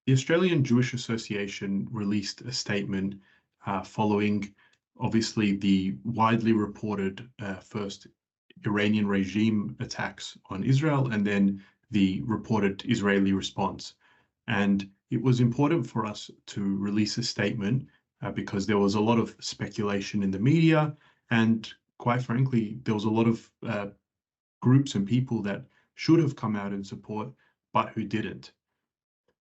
The Australian Jewish Association released a statement following, obviously, the widely reported first Iranian regime attacks on Israel and then the reported Israeli response. And it was important for us to release a statement because there was a lot of speculation in the media, and quite frankly, there was a lot of groups and people that should have come out in support, but who didn't.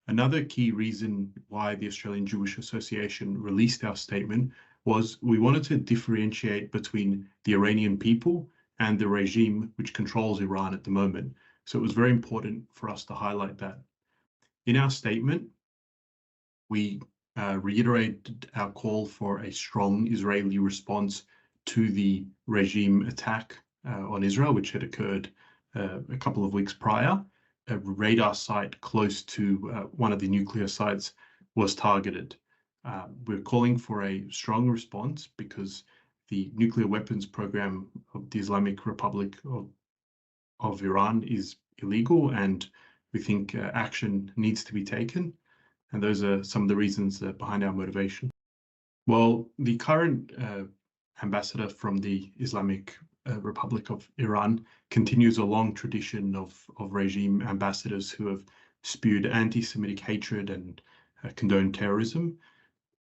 Another key reason why the Australian Jewish Association released our statement was we wanted to differentiate between the Iranian people and the regime which controls Iran at the moment. So it was very important for us to highlight that. In our statement, we reiterated our call for a strong Israeli response to the regime attack on Israel, which had occurred a couple of weeks prior. A radar site close to one of the nuclear sites was targeted. We're calling for a strong response because the nuclear weapons program of the Islamic Republic of Iran is illegal, and we think action needs to be taken. And those are some of the reasons behind our motivation. Well, the current ambassador from the Islamic Republic of Iran continues a long tradition of regime ambassadors who have spewed anti-Semitic hatred and condoned terrorism.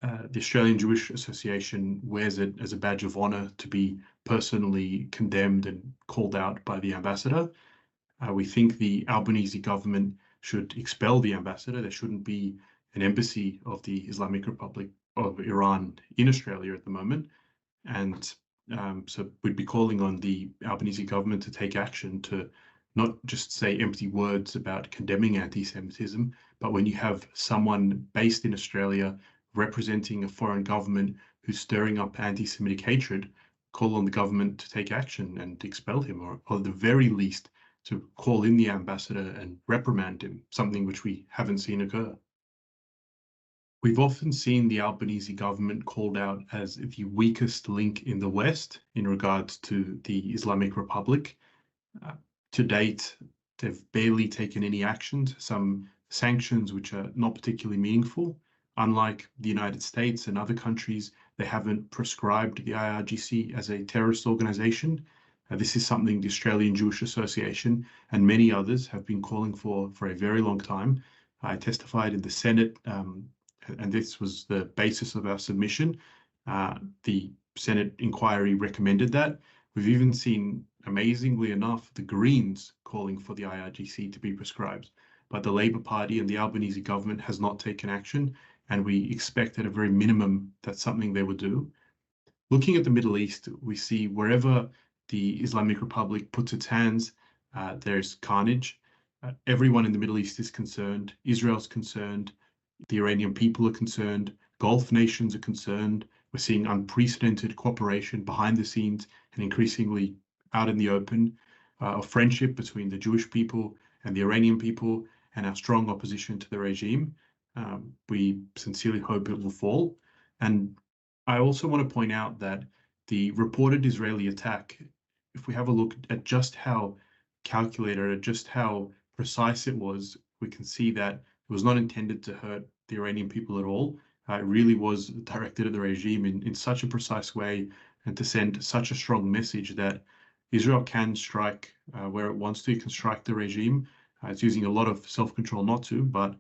The Australian Jewish Association wears it as a badge of honor to be personally condemned and called out by the ambassador. We think the Albanese government should expel the ambassador. There shouldn't be an embassy of the Islamic Republic of Iran in Australia at the moment. And so we'd be calling on the Albanese government to take action to not just say empty words about condemning anti-Semitism, but when you have someone based in Australia representing a foreign government who's stirring up anti-Semitic hatred, call on the government to take action and expel him, or at the very least to call in the ambassador and reprimand him, something which we haven't seen occur. We've often seen the Albanese government called out as the weakest link in the West in regards to the Islamic Republic. To date, they've barely taken any action, some sanctions which are not particularly meaningful. Unlike the United States and other countries, they haven't prescribed the IRGC as a terrorist organization. This is something the Australian Jewish Association and many others have been calling for a very long time. I testified in the Senate, and this was the basis of our submission. The Senate inquiry recommended that. We've even seen, amazingly enough, the Greens calling for the IRGC to be prescribed. But the Labor Party and the Albanese government has not taken action, and we expect at a very minimum that's something they would do. Looking at the Middle East, we see wherever the Islamic Republic puts its hands, there's carnage. Everyone in the Middle East is concerned. Israel's concerned. The Iranian people are concerned. Gulf nations are concerned. We're seeing unprecedented cooperation behind the scenes and increasingly out in the open of friendship between the Jewish people and the Iranian people, and our strong opposition to the regime. We sincerely hope it will fall. And I also want to point out that the reported Israeli attack, if we have a look at just how calculated, at just how precise it was, we can see that it was not intended to hurt the Iranian people at all. It really was directed at the regime in such a precise way, and to send such a strong message that Israel can strike where it wants to. It can strike the regime. It's using a lot of self-control not to, but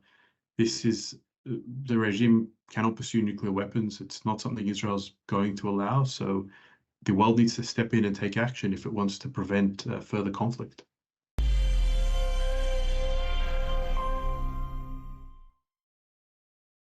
this is the regime cannot pursue nuclear weapons. It's not something Israel's going to allow. So the world needs to step in and take action if it wants to prevent further conflict.